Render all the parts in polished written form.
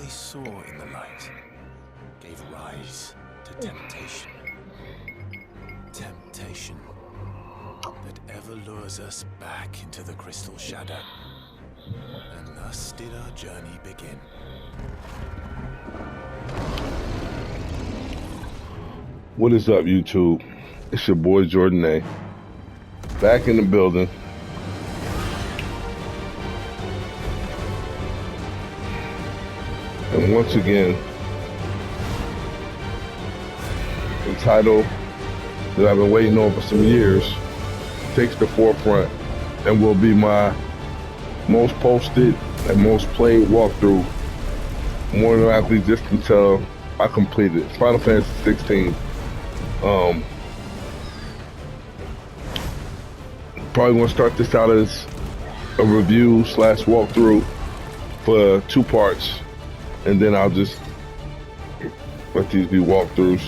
they saw in the light gave rise to temptation. Temptation that ever lures us back into the crystal shadow. And thus did our journey begin. What is up, YouTube? It's your boy Jordan A. Back in the building. And once again, the title that I've been waiting on for some years takes the forefront and will be my most posted and most played walkthrough, more than likely just until I complete it. It's Final Fantasy 16. Probably gonna start this out as a review slash walkthrough for 2 parts, and then I'll just let these be walkthroughs.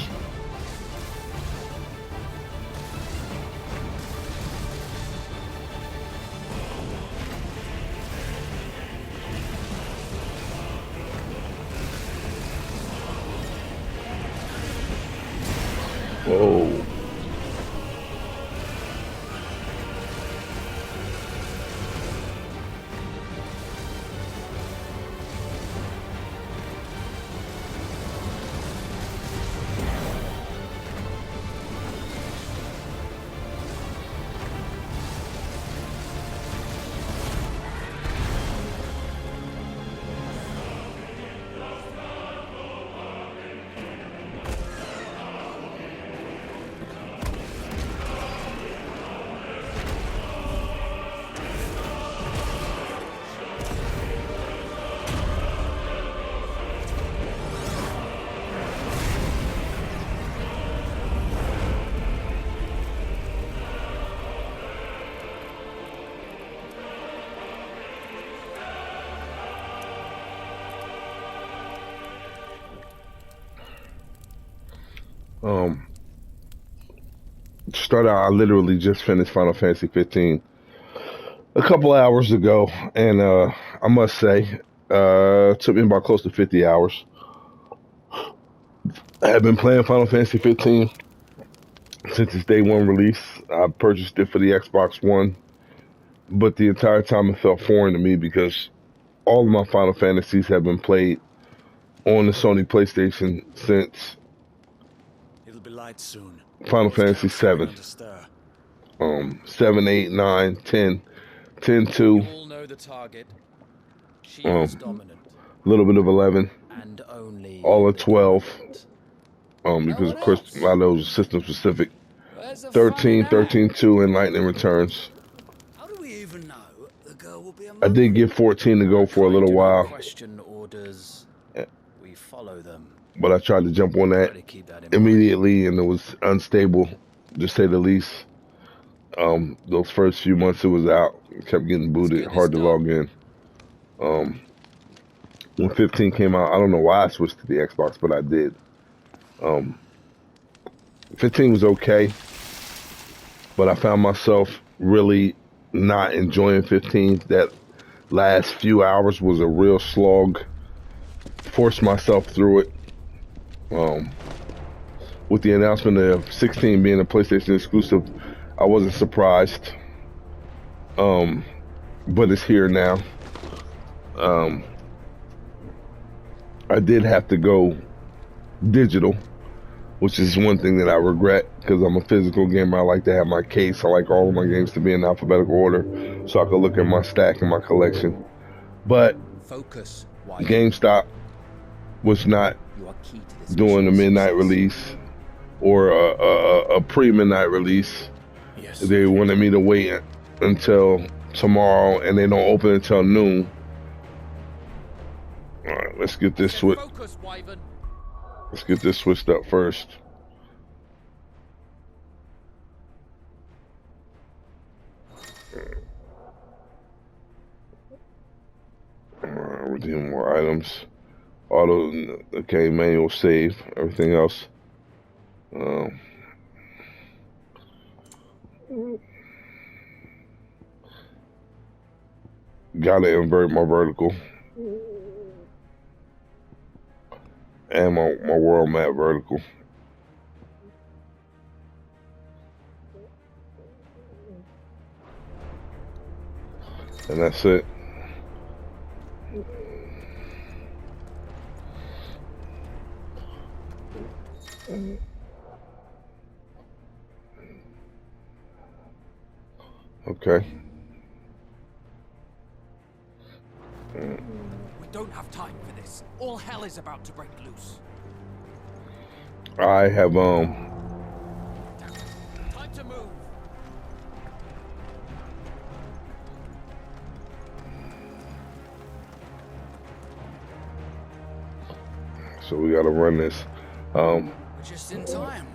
Whoa. Start out, I literally just finished Final Fantasy 15 a couple hours ago, and I must say, it took me about close to 50 hours. I have been playing Final Fantasy 15 since its day one release. I purchased it for the Xbox One, but the entire time it felt foreign to me because all of my Final Fantasies have been played on the Sony PlayStation since It'll be light soon. Final Fantasy 7. 7, 8, 9, 10, 10, 2, all know the target. She is dominant. a little bit of 11, And only all of 12, because of course a lot of those are system specific. 13, 13, 2, and Lightning Returns. How do we even know the girl will be I did get 14 to go for a little while, question orders. We follow them. but I tried to jump on that immediately, and it was unstable, to say the least. Those first few months it was out, kept getting booted, hard to log in. When 15 came out, I don't know why I switched to the Xbox, but I did. 15 was okay, but I found myself really not enjoying 15. That last few hours was a real slog. Forced myself through it. With the announcement of 16 being a PlayStation exclusive, I wasn't surprised. But it's here now. I did have to go digital, which is one thing that I regret because I'm a physical gamer. I like to have my case. I like all of my games to be in alphabetical order so I can look at my stack and my collection. But GameStop was not doing a midnight release or a pre-midnight release. Yes. They wanted me to wait until tomorrow, and they don't open until noon. All right, let's get this switched. Let's get this switched up first. Redeem more items. Auto, okay, manual save, everything else. Gotta invert my vertical. and my world map vertical. And that's it. Okay. We don't have time for this. All hell is about to break loose. I have Time to move. so we gotta run this. We're just in time.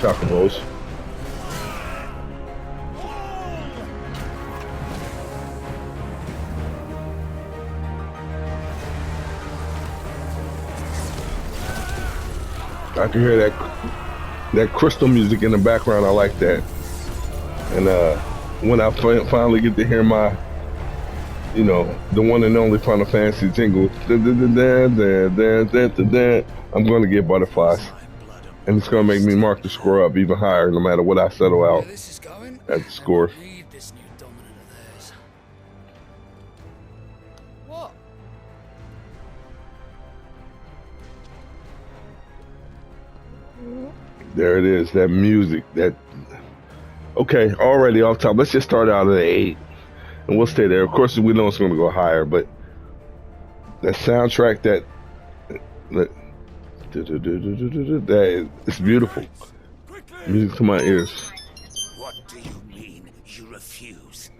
Chocobos. I can hear that crystal music in the background. I like that. And when I finally get to hear my, the one and only Final Fantasy jingle, I'm going to get butterflies. And it's going to make me mark the score up even higher no matter what I settle out at the score. Read this new dominant of theirs. What? There it is, that music, okay, already off top. Let's just start out at 8 and we'll stay there. Of course, we know it's going to go higher, but that soundtrack, that it's beautiful. Music to my ears. What do you mean you refuse?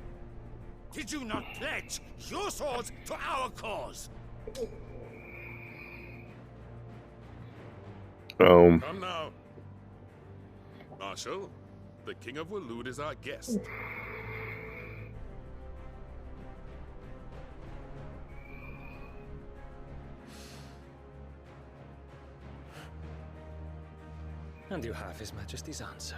Did you not pledge your swords to our cause? Come now. Marshal, the King of Waloed is our guest. And you have His Majesty's answer.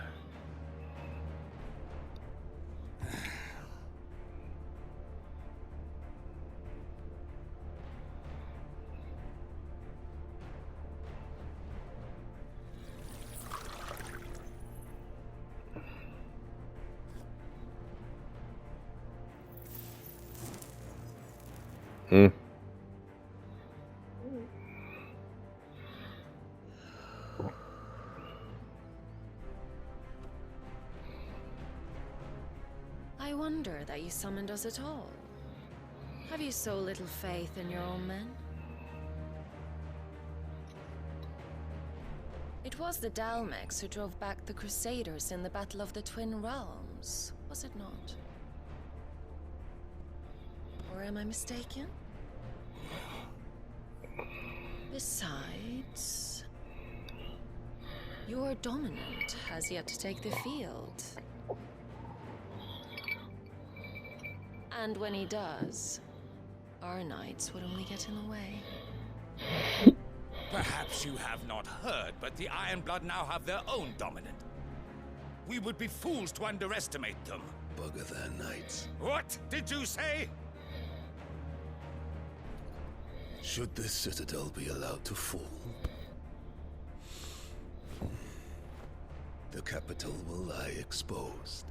I wonder that you summoned us at all. Have you so little faith in your own men? It was the Dalmex who drove back the Crusaders in the Battle of the Twin Realms, was it not? Or am I mistaken? Besides, your dominant has yet to take the field. And when he does, our knights would only get in the way. Perhaps you have not heard, but the Iron Blood now have their own dominant. We would be fools to underestimate them. Bugger their knights. What did you say? Should this citadel be allowed to fall, the capital will lie exposed.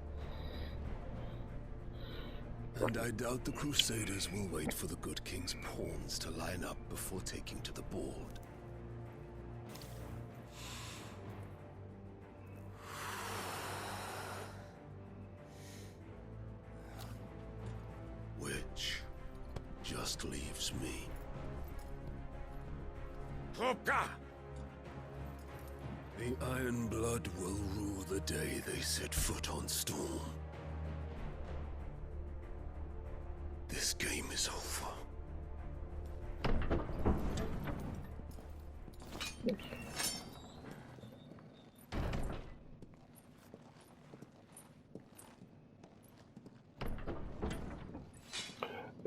And I doubt the Crusaders will wait for the good king's pawns to line up before taking to the board. Which just leaves me. Hopka! The Iron Blood will rule the day they set foot on Storm. This game is over.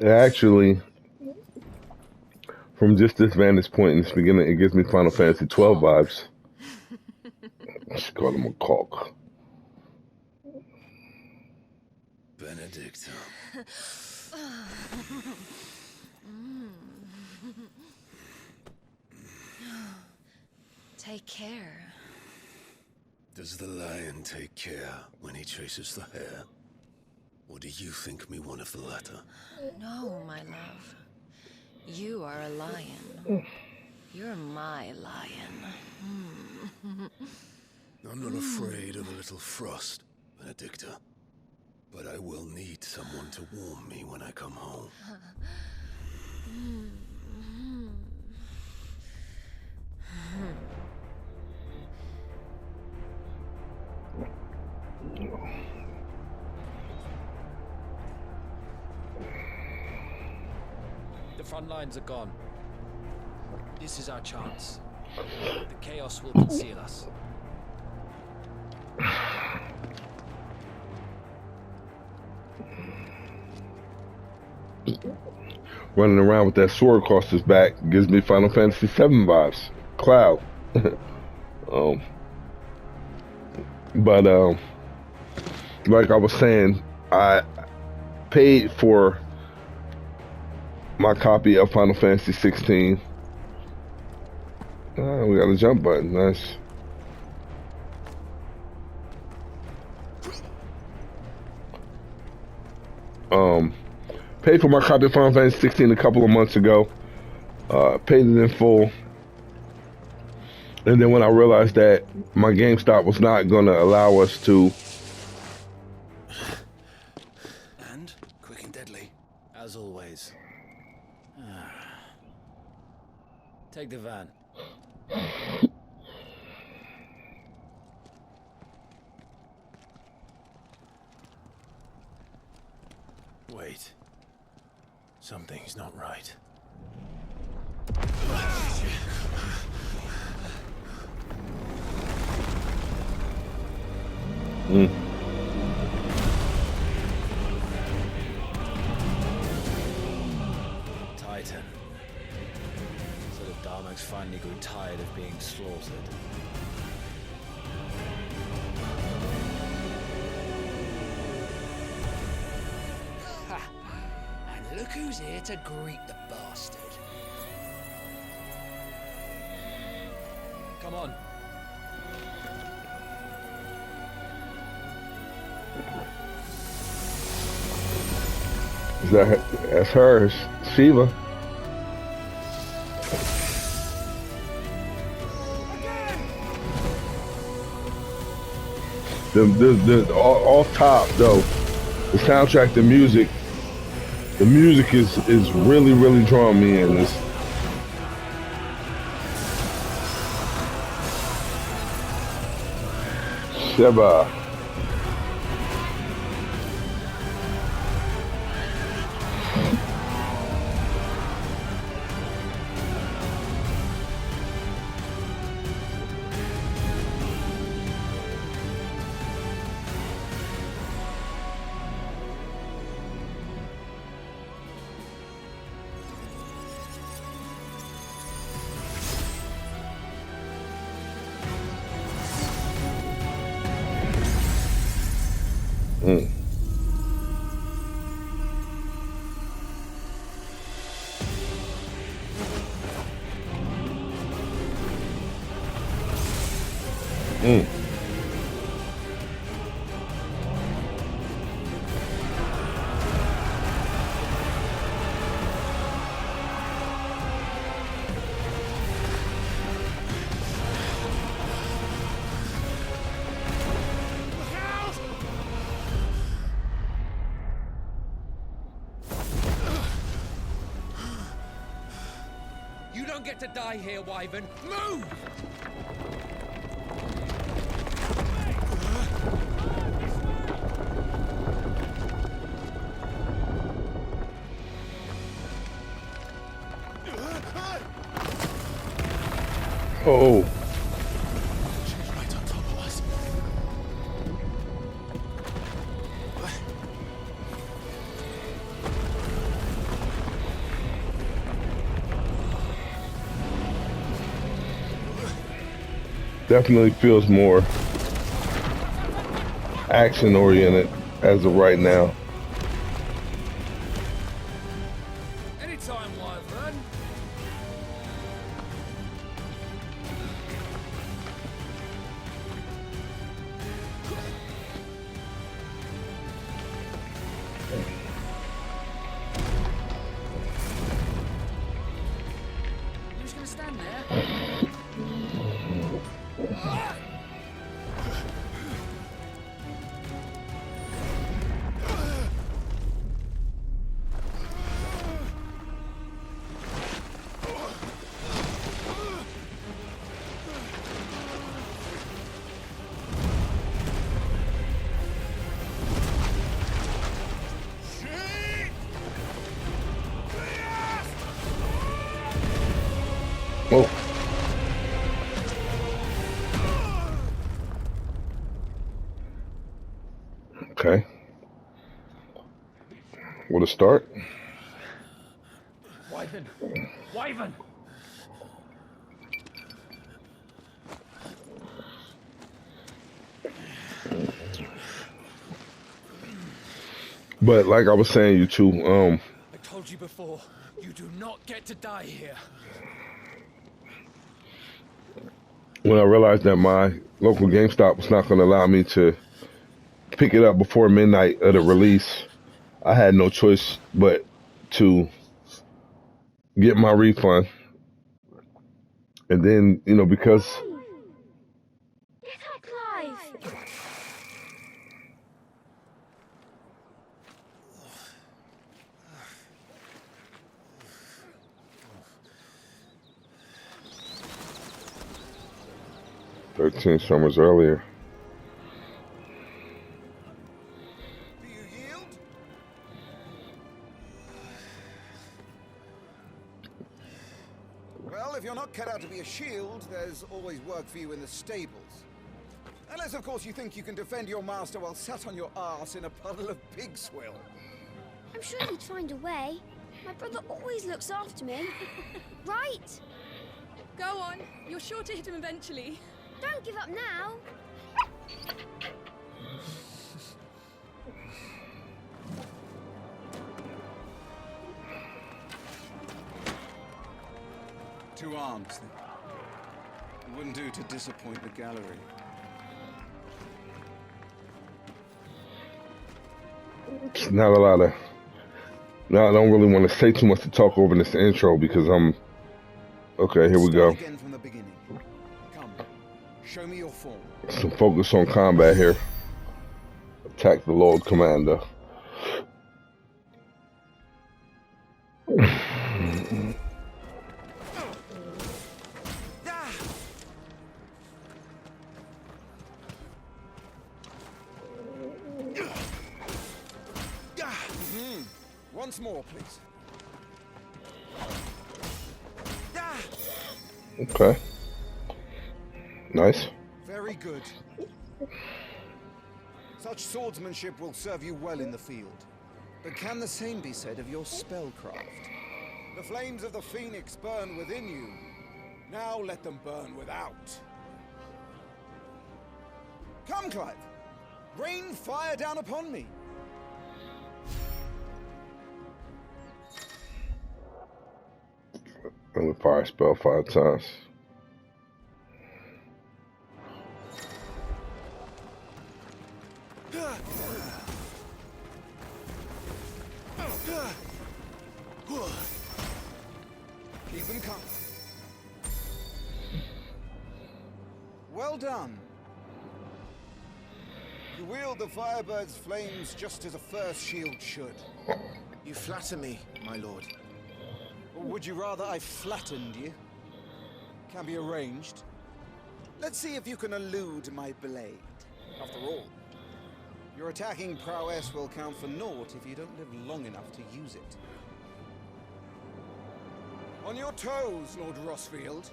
Actually, from just this vantage point in this beginning, it gives me Final Fantasy 12 vibes. Let's call him a caulk. Benedicta. Take care. Does the lion take care when he chases the hare? Or do you think me one of the latter? No, my love. You are a lion. You're my lion. I'm not afraid of a little frost, Benedicta. But I will need someone to warm me when I come home. The front lines are gone. This is our chance. The chaos will conceal us. Running around with that sword across his back gives me Final Fantasy 7 vibes. Cloud. But like I was saying, I paid for my copy of Final Fantasy 16. We got a jump button. Nice. Paid for my copy of Final Fantasy 16 a couple of months ago. Paid it in full. And then when I realized that my GameStop was not going to allow us to... And quick and deadly, as always. Take the van. Wait. Something's not right. Titan. So the Darmax finally grew tired of being slaughtered. And look who's here to greet the bastard. Come on. That's her, Shiva. Off top though, the soundtrack, the music is really drawing me in. This. Sheba. You don't get to die here, Wyvern. Move! Oh. She's right on top of us. Definitely feels more action oriented as of right now. Anytime, Wyvern. You just gonna stand there? Oh. Okay. What a start. Wyvern! Wyvern! But like I was saying, you two, I told you before, you do not get to die here. when I realized that my local GameStop was not going to allow me to pick it up before midnight of the release, I had no choice but to get my refund. And then, you know, because Clive! 13 summers earlier. Do you yield? Well, if you're not cut out to be a shield, there's always work for you in the stables. Unless, of course, you think you can defend your master while sat on your arse in a puddle of pig swill. I'm sure he'd find a way. My brother always looks after me. Right? Go on. You're sure to hit him eventually. Don't give up now. Two arms. It wouldn't do to disappoint the gallery. It's not a lot of... No, I don't really want to say too much to talk over this intro because I'm... Okay, here we go. Again from the beginning. Come, show me your form. Some focus on combat here. Attack the Lord Commander. Once more, please. Okay. Nice. Very good. Such swordsmanship will serve you well in the field. But can the same be said of your spellcraft? The flames of the Phoenix burn within you. Now let them burn without. Come, Clive. Rain fire down upon me. And the fire spell 5 times. Keep them coming. Well done. You wield the Firebird's flames just as a first shield should. You flatter me, my lord. Or would you rather I flattened you? Can be arranged. Let's see if you can elude my blade. After all, your attacking prowess will count for naught if you don't live long enough to use it. On your toes, Lord Rossfield.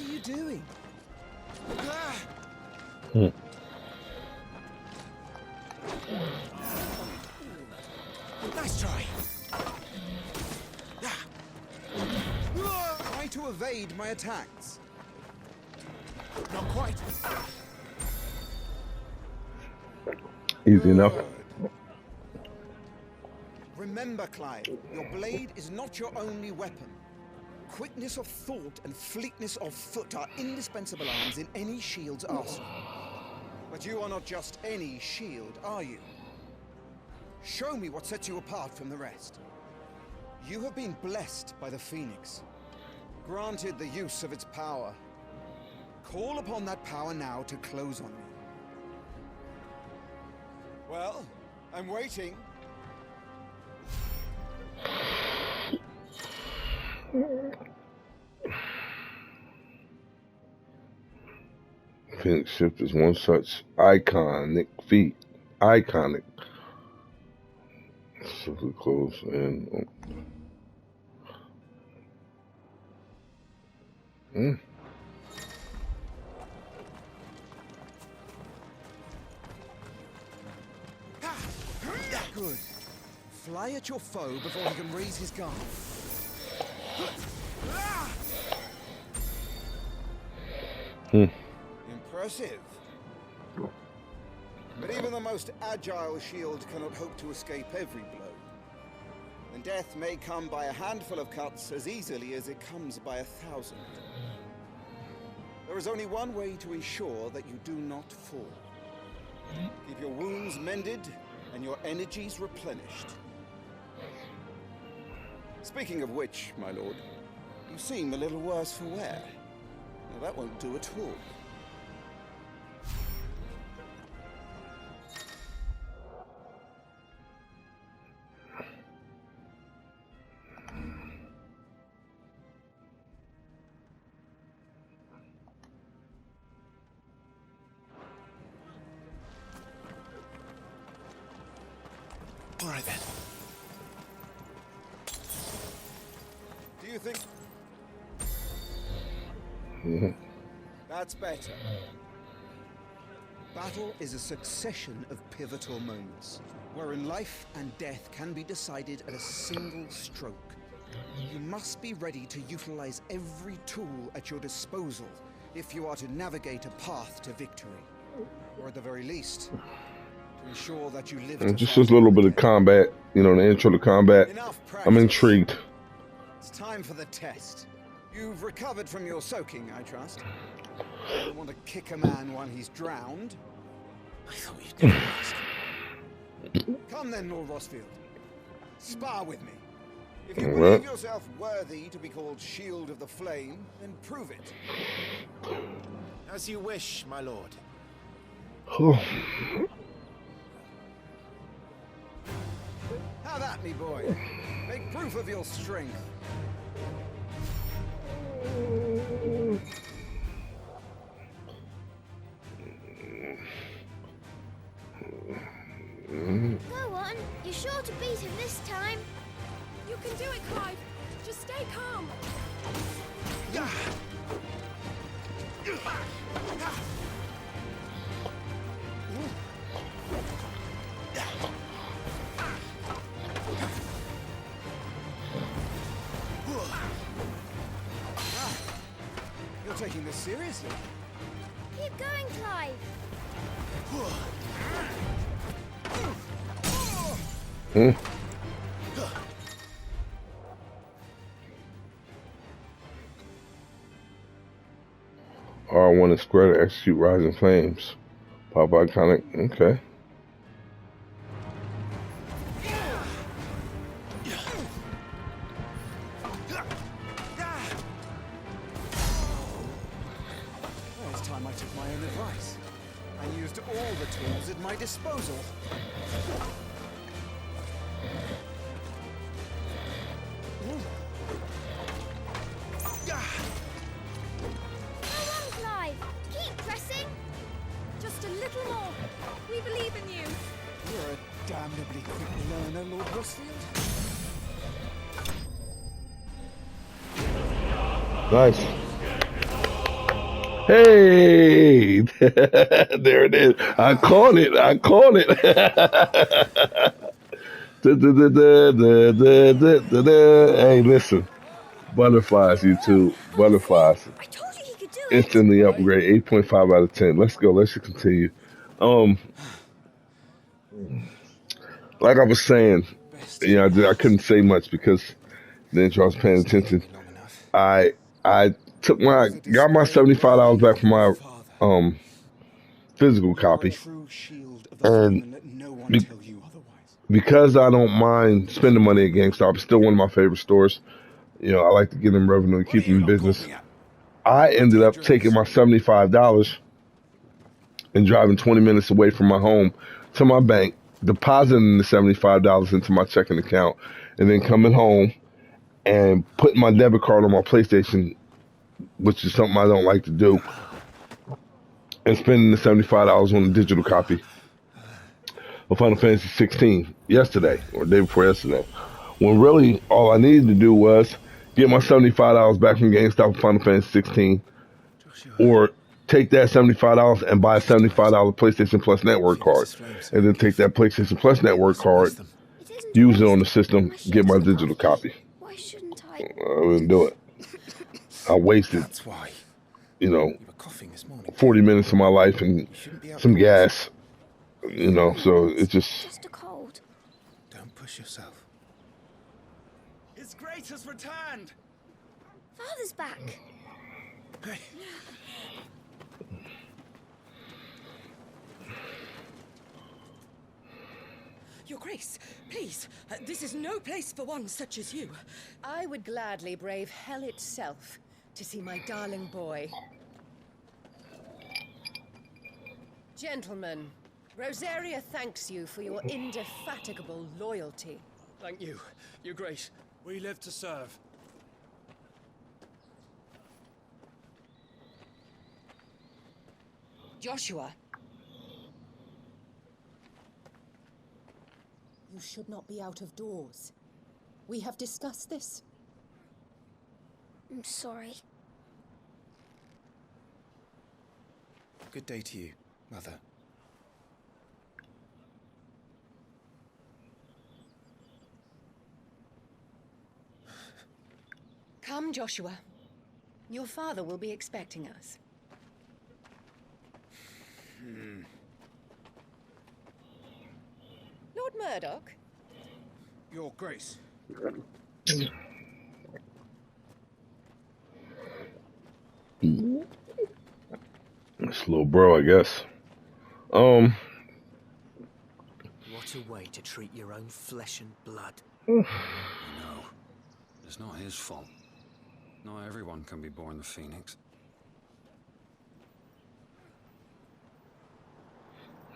are you doing? Nice try. Try to evade my attacks. Not quite. Easy enough. Remember, Clive, your blade is not your only weapon. Quickness of thought and fleetness of foot are indispensable arms in any shield's arsenal. But you are not just any shield, are you? Show me what sets you apart from the rest. You have been blessed by the Phoenix, granted the use of its power. Call upon that power now to close on me. Well, I'm waiting. Phoenix Shift is one such iconic feat. Iconic. Super close and. Good. Fly at your foe before he can raise his guard. Impressive. But even the most agile shield cannot hope to escape every blow. And death may come by a handful of cuts as easily as it comes by 1,000. There is only one way to ensure that you do not fall. Keep your wounds mended and your energies replenished. Speaking of which, my lord, you seem a little worse for wear. Now that won't do at all. All right then. Do you think... That's better. Battle is a succession of pivotal moments, wherein life and death can be decided at a single stroke. You must be ready to utilize every tool at your disposal if you are to navigate a path to victory. Or at the very least, to ensure that you live to Just a little bit of combat, you know, the intro to combat. I'm intrigued. It's time for the test. You've recovered from your soaking, I trust. You don't want to kick a man while he's drowned. I thought you'd never ask. Come then, Lord Rosfield. Spar with me. If you believe yourself worthy to be called Shield of the Flame, then prove it. As you wish, my lord. Have at me, boy. Make proof of your strength. Go on. You're sure to beat him this time. You can do it, Clive. Just stay calm. You're taking this seriously. Keep going, Clive. R1 is square to execute Rising Flames. Pop iconic. Okay. Well, it's time I took my own advice and used all the tools at my disposal. Go on, Clive. Keep pressing. Just a little more. We believe in you. You're a damnably quick learner, Lord Rosfield. Nice. Hey, there it is. I caught it. I caught it. Hey, listen. Butterflies, YouTube. Butterflies. I told you he could do it. Instantly upgrade. 8.5 out of 10. Let's go. Let's continue. Um, like I was saying, you know, I couldn't say much because the intro I was paying attention. I got my $75 back from my physical copy, and be, because I don't mind spending money at GameStop, it's still one of my favorite stores. You know, I like to get them revenue and keep them in business. I ended up taking my $75 and driving 20 minutes away from my home to my bank, depositing the $75 into my checking account, and then coming home and putting my debit card on my PlayStation, which is something I don't like to do, and spending the $75 on a digital copy of Final Fantasy 16 yesterday, or the day before yesterday, when really all I needed to do was get my $75 back from GameStop for Final Fantasy 16, or take that $75 and buy a $75 PlayStation Plus Network card, and then take that PlayStation Plus Network card, use it on the system, get my digital copy. Why shouldn't I? I wouldn't do it. I wasted, you know, 40 minutes of my life and some gas, you know, so it's Just a cold. Don't push yourself. His Grace has returned. Father's back. Hey. Your Grace, please, this is no place for one such as you. I would gladly brave hell itself to see my darling boy. Gentlemen, Rosaria thanks you for your indefatigable loyalty. Thank you, Your Grace. We live to serve. Joshua. You should not be out of doors. We have discussed this. I'm sorry. Good day to you, Mother. Come, Joshua. Your father will be expecting us. Lord Murdoch? Your Grace. It's little bro, I guess. What a way to treat your own flesh and blood. No, it's not his fault. Not everyone can be born the Phoenix.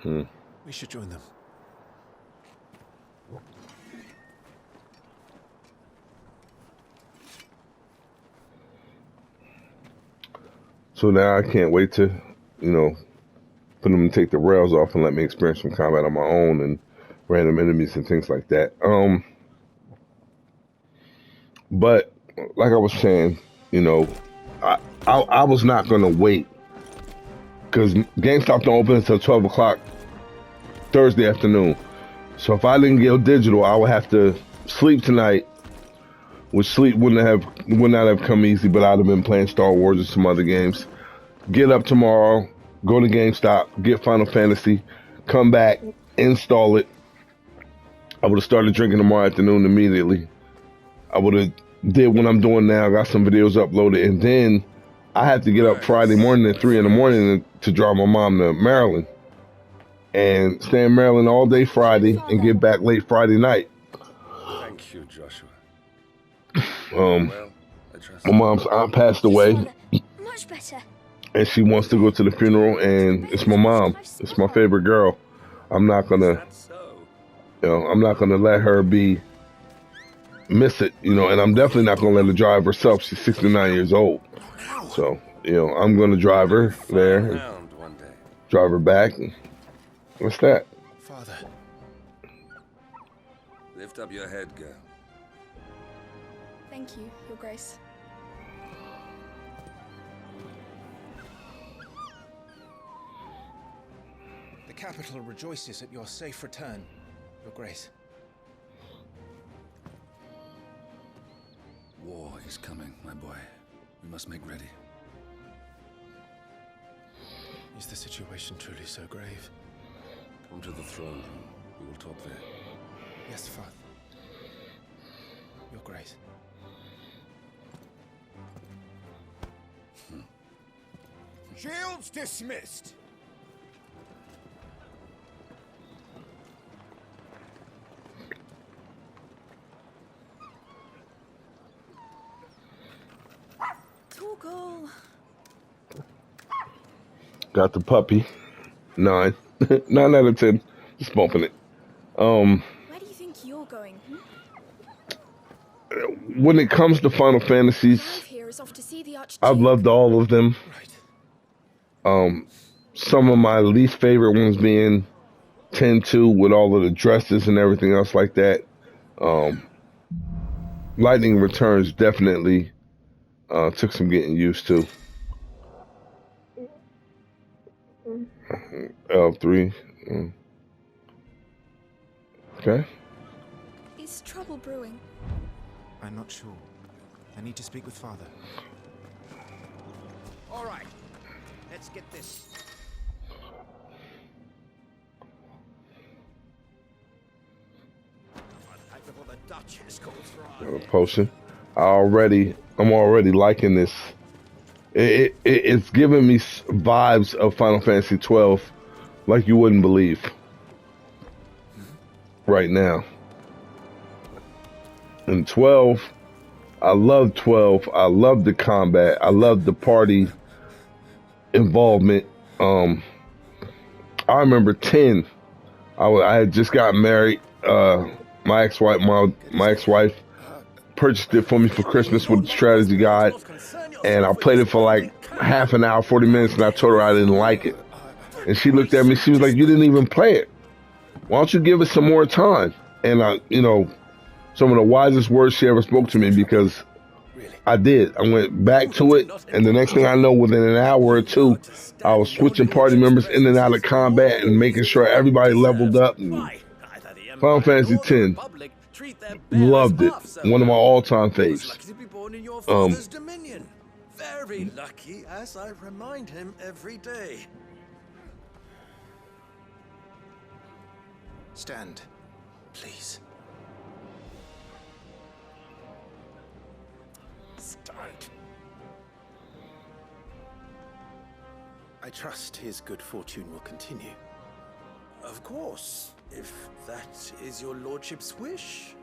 We should join them. So now I can't wait to, you know, for them to take the rails off and let me experience some combat on my own and random enemies and things like that. But like I was saying, you know, I was not gonna wait because GameStop don't open until 12 o'clock Thursday afternoon. So if I didn't get digital, I would have to sleep tonight, which sleep would not have come easy, but I'd have been playing Star Wars or some other games. Get up tomorrow, go to GameStop, get Final Fantasy, come back, install it. I would have started drinking tomorrow afternoon immediately. I would have did what I'm doing now, got some videos uploaded, and then I had to get up Friday morning at 3 in the morning to drive my mom to Maryland and stay in Maryland all day Friday and get back late Friday night. Thank you, Joshua. My mom's aunt passed away. Much better. And she wants to go to the funeral, and it's my mom. It's my favorite girl. I'm not gonna, I'm not gonna let her miss it, and I'm definitely not gonna let her drive herself. She's 69 years old. So, I'm gonna drive her there, and drive her back. And what's that? Father. Lift up your head, girl. Thank you, Your Grace. capital rejoices at your safe return, Your Grace. War is coming, my boy. We must make ready. Is the situation truly so grave? Come to the throne room. We will talk there. Yes, Father. Your Grace. Shields dismissed. Torgal. Got the puppy. 9. 9 out of 10. Just bumping it. Where do you think you're going? When it comes to Final Fantasies, Here is off to see the Archduke. I've loved all of them. Some of my least favorite ones being 10-2 with all of the dresses and everything else like that. Lightning Returns definitely took some getting used to. L3. Okay. Is trouble brewing? I'm not sure. I need to speak with Father. All right, let's get this. Before the Duchess calls for Got a potion. I'm already liking this. It's giving me vibes of Final Fantasy 12 like you wouldn't believe right now. And 12, I love 12. I love the combat. I love the party involvement. I remember 10. I had just got married. My ex-wife purchased it for me for Christmas with the strategy guide, and I played it for like half an hour, 40 minutes, and I told her I didn't like it. And she looked at me, she was like, "You didn't even play it. Why don't you give it some more time?" And some of the wisest words she ever spoke to me, because I did. I went back to it, and the next thing I know, within an hour or two, I was switching party members in and out of combat and making sure everybody leveled up. And Final Fantasy X, loved it. One of my all-time faves. Very lucky, as I remind him every day. Stand, please. Stand. I trust his good fortune will continue. Of course, if that is your lordship's wish.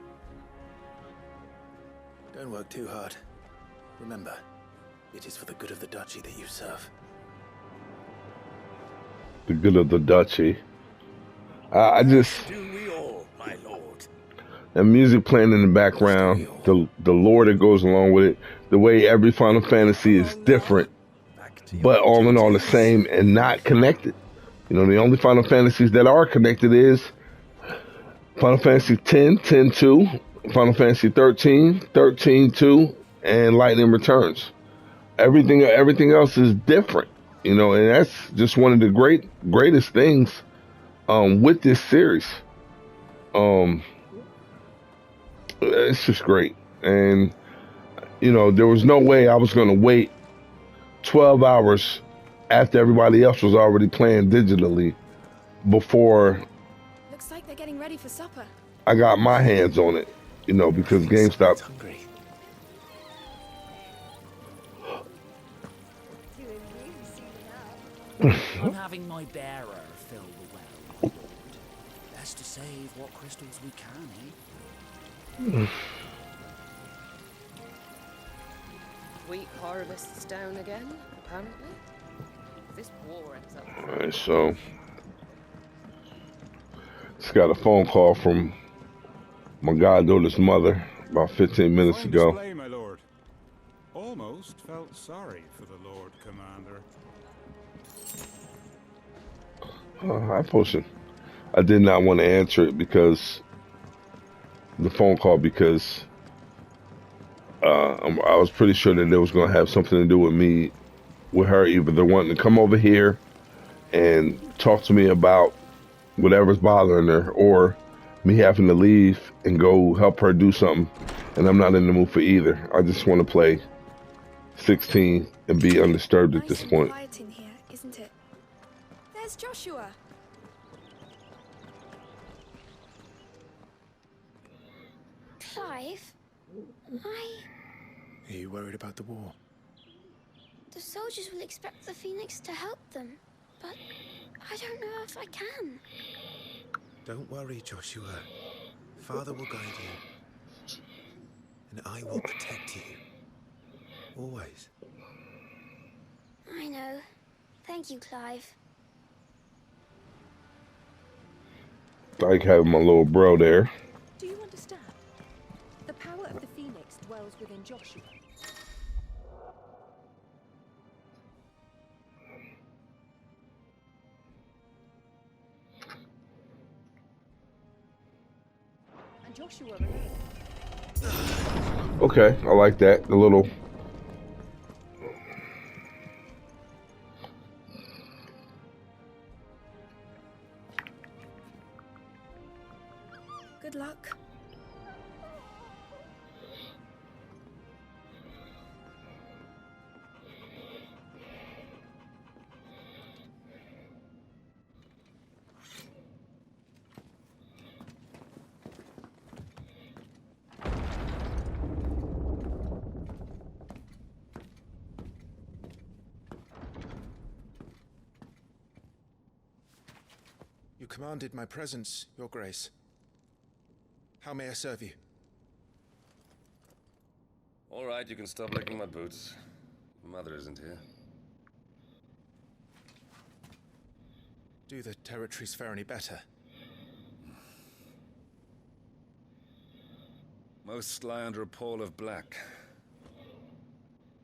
Don't work too hard. Remember, it is for the good of the duchy that you serve. The good of the duchy. I just... Do we all, my lord? And music playing in the background, the lore that goes along with it, the way every Final Fantasy is different, but all in all the same and not connected. The only Final Fantasies that are connected is Final Fantasy X, 10-2, Final Fantasy 13, 13-2, and Lightning Returns. Everything else is different, and that's just one of the greatest things with this series. It's just great. And there was no way I was going to wait 12 hours after everybody else was already playing digitally before Looks like they're getting ready for supper. I got my hands on it, because GameStop. I'm having my bearer fill the well, my lord. Best to save what crystals we can, eh? Wheat harvest's down again, apparently. This war ends up. Alright, so just got a phone call from my goddaughter's mother about 15 minutes ago. Display, my lord. Almost felt sorry for the Lord Commander. Hi, Potion. I did not want to answer it because the phone call, because I was pretty sure that it was going to have something to do with me, with her either wanting to come over here and talk to me about whatever's bothering her, or me having to leave and go help her do something, and I'm not in the mood for either. I just want to play 16 and be undisturbed at this point. Quiet in here, isn't it? There's Joshua. Clive, Are you worried about the war? The soldiers will expect the Phoenix to help them, but I don't know if I can. Don't worry, Joshua. Father will guide you. And I will protect you. Always. I know. Thank you, Clive. Like having my little bro there. Do you understand? The power of the Phoenix dwells within Joshua. And Joshua alone. Okay, I like that. The little... Good luck. You commanded my presence, Your Grace. How may I serve you? All right, you can stop licking my boots. Mother isn't here. Do the territories fare any better? Most lie under a pall of black.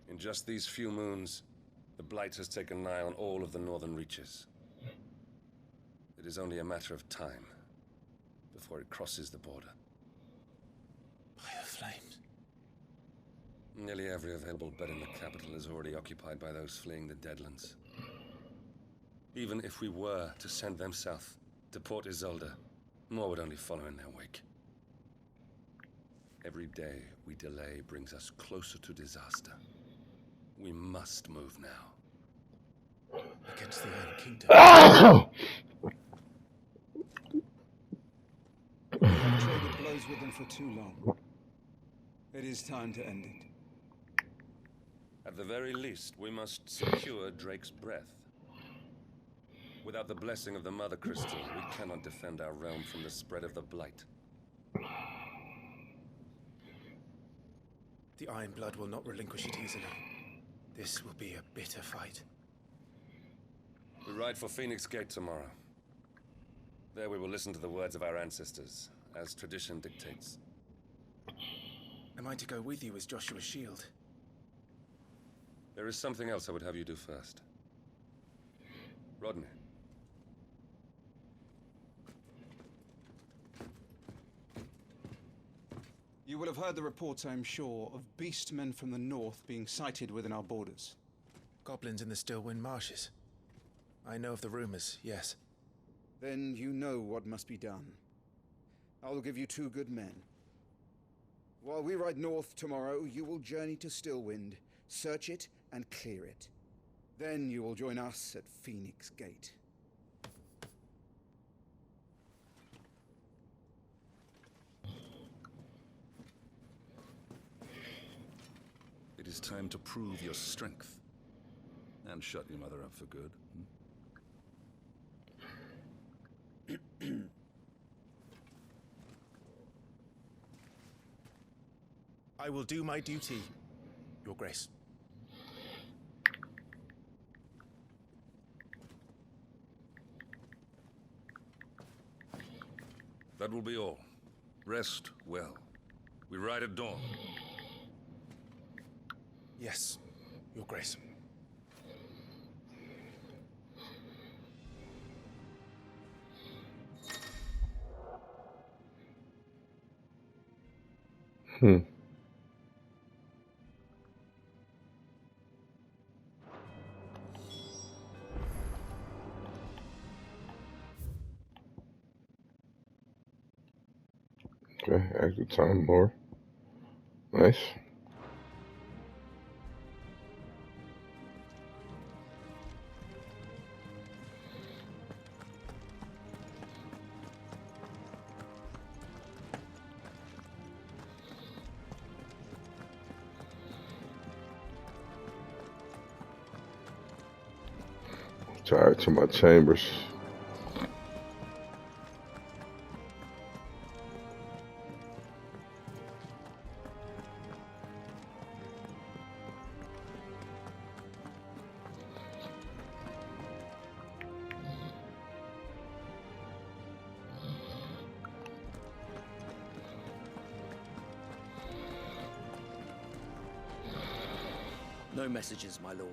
In just these few moons, the Blight has taken nigh on all of the northern reaches. It is only a matter of time before it crosses the border. By the flames. Nearly every available bed in the capital is already occupied by those fleeing the Deadlands. Even if we were to send them south, to Port Isolde, more would only follow in their wake. Every day we delay brings us closer to disaster. We must move now. Against the Iron Kingdom. We have traded blows with them for too long. It is time to end it. At the very least, we must secure Drake's breath. Without the blessing of the Mother Crystal, we cannot defend our realm from the spread of the Blight. The Iron Blood will not relinquish it easily. This will be a bitter fight. We ride for Phoenix Gate tomorrow. There we will listen to the words of our ancestors, as tradition dictates. Am I to go with you as Joshua's shield? There is something else I would have you do first. Rodney. You will have heard the reports, I am sure, of beastmen from the north being sighted within our borders. Goblins in the Stillwind Marshes. I know of the rumors, yes. Then you know what must be done. I will give you 2 good men. While we ride north tomorrow, you will journey to Stillwind, search it, and clear it. Then you will join us at Phoenix Gate. It is time to prove your strength. And shut your mother up for good. I will do my duty, Your Grace. That will be all. Rest well. We ride at dawn. Yes, Your Grace. Okay, active time more. Nice. Tired to my chambers. No messages, my lord.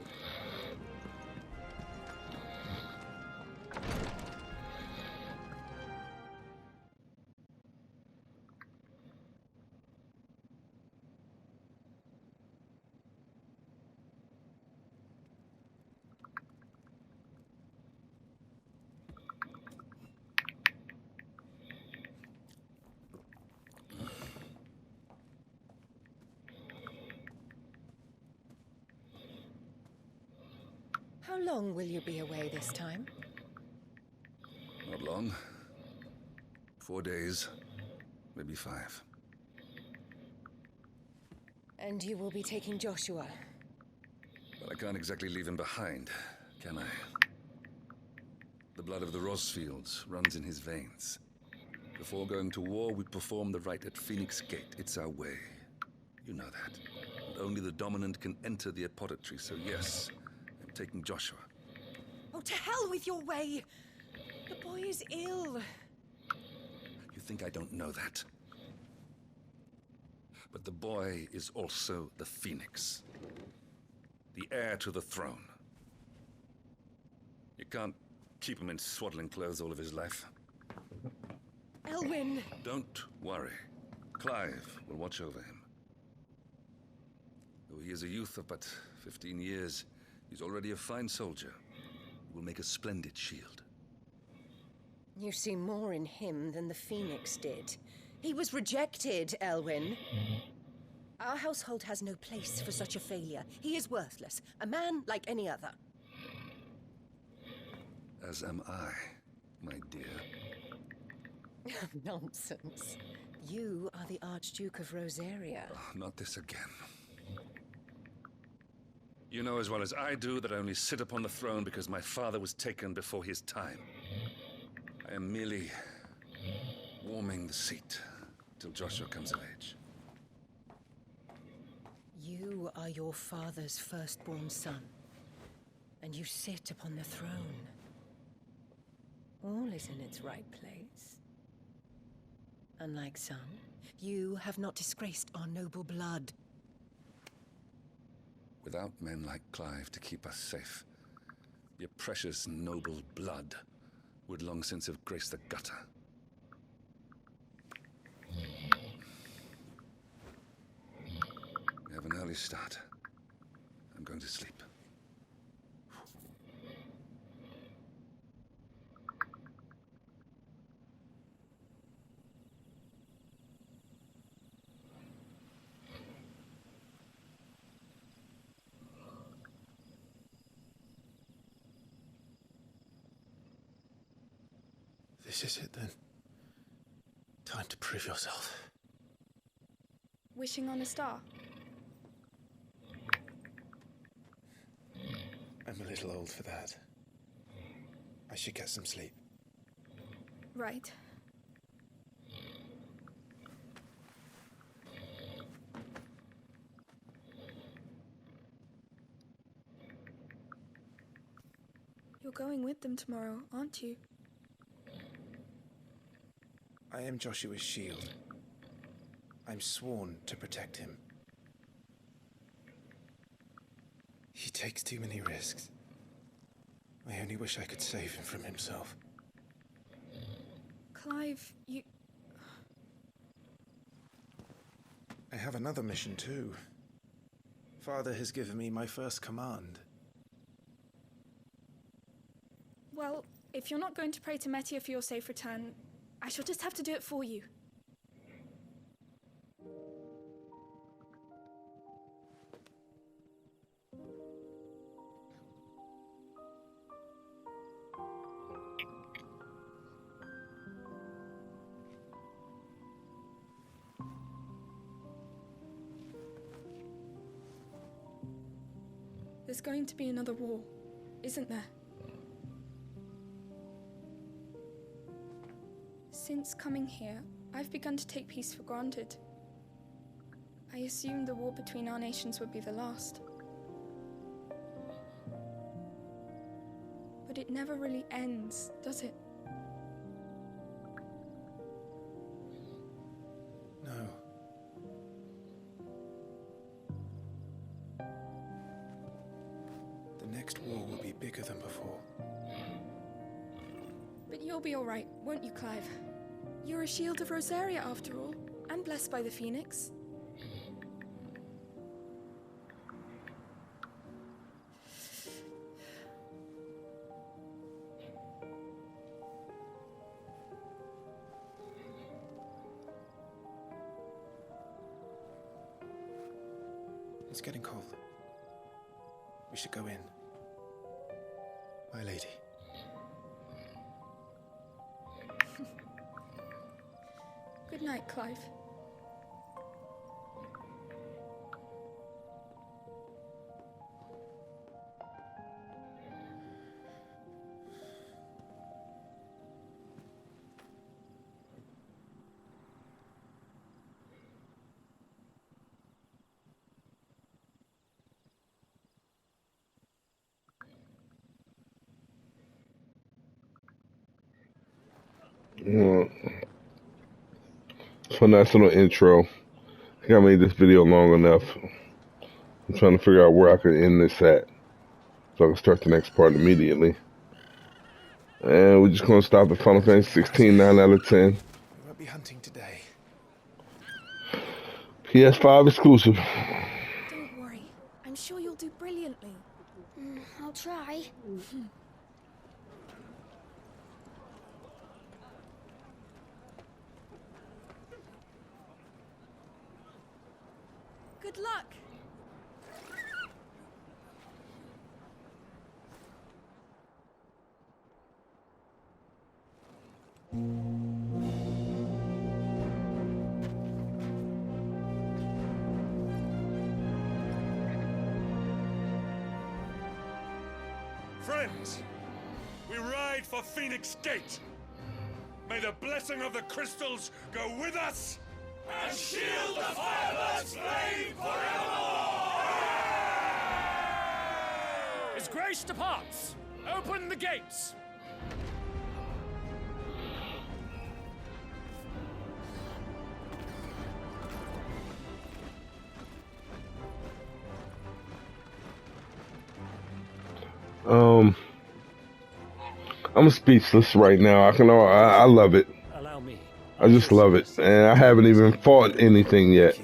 How long will you be away this time? Not long. 4 days, maybe 5. And you will be taking Joshua? But I can't exactly leave him behind, can I? The blood of the Rosfields runs in his veins. Before going to war, we perform the rite at Phoenix Gate. It's our way. You know that. And only the dominant can enter the apothecary, so yes, I'm taking Joshua. Oh, to hell with your way! The boy is ill. You think I don't know that? But the boy is also the Phoenix. The heir to the throne. You can't keep him in swaddling clothes all of his life. Elwyn! Don't worry. Clive will watch over him. Though he is a youth of but 15 years, he's already a fine soldier. He will make a splendid shield. You see more in him than the Phoenix did. He was rejected, Elwyn. Our household has no place for such a failure. He is worthless, a man like any other. As am I, my dear. Nonsense. You are the Archduke of Rosaria. Oh, not this again. You know as well as I do that I only sit upon the throne because my father was taken before his time. I am merely warming the seat till Joshua comes of age. You are your father's firstborn son, and you sit upon the throne. All is in its right place. Unlike some, you have not disgraced our noble blood. Without men like Clive to keep us safe, your precious noble blood would long since have graced the gutter. We have an early start. I'm going to sleep. This is it then. Time to prove yourself. Wishing on a star? I'm a little old for that. I should get some sleep. Right. You're going with them tomorrow, aren't you? I am Joshua's shield. I'm sworn to protect him. He takes too many risks. I only wish I could save him from himself. Clive, you... I have another mission too. Father has given me my first command. Well, if you're not going to pray to Metia for your safe return, I shall just have to do it for you. There's going to be another war, isn't there? Since coming here, I've begun to take peace for granted. I assumed the war between our nations would be the last. But it never really ends, does it? No. The next war will be bigger than before. But you'll be all right, won't you, Clive? You're a shield of Rosaria, after all, and blessed by the Phoenix. It's getting cold. We should go in. My lady. Good night, Clive. Well, so nice little intro. I think I made this video long enough. I'm trying to figure out where I could end this at, so I can start the next part immediately. And we're just going to stop at Final Fantasy 16, 9 out of 10. We won't be hunting today. PS5 exclusive. Don't worry. I'm sure you'll do brilliantly. I'll try. Good luck! Friends, we ride for Phoenix Gate. May the blessing of the crystals go with us and shield the Firebird's flame forevermore! As grace departs, open the gates! I'm speechless right now. I love it. Allow me. I just love it, and I haven't even fought anything yet.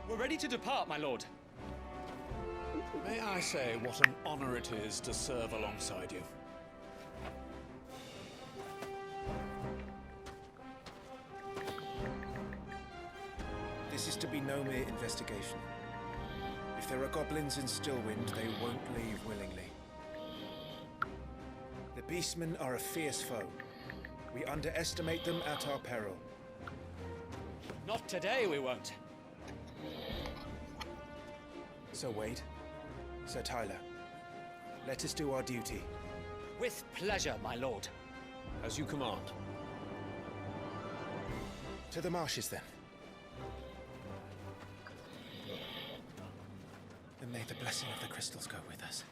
We're ready to depart, my lord. May I say what an honor it is to serve alongside you? This is to be no mere investigation. If there are goblins in Stillwind, they won't leave willingly. The Beastmen are a fierce foe. We underestimate them at our peril. Not today, we won't. Sir Wade, Sir Tyler, let us do our duty. With pleasure, my lord. As you command. To the marshes, then. And may the blessing of the crystals go with us.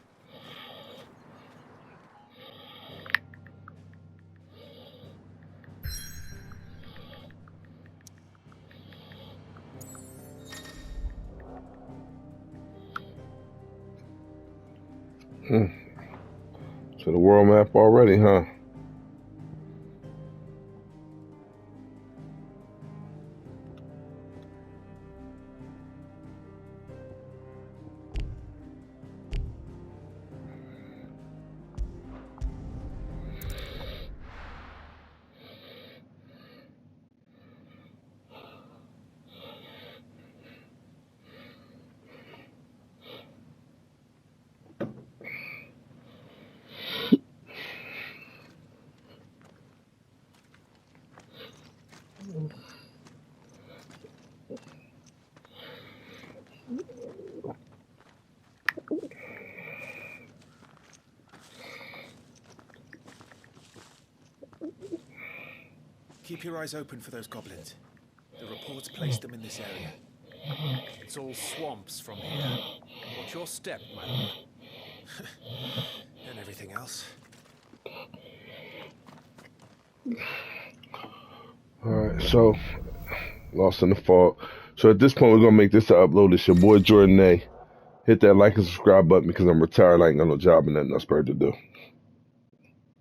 To the world map already, huh? Keep your eyes open for those goblins. The reports placed them in this area. It's all swamps from here. Watch your step, my lord. And everything else. Alright, so Lost in the Fog. So at this point we're gonna make this an upload. It's your boy Jordan A. Hit that like and subscribe button because I'm retired. I ain't got no job and nothing else better to do.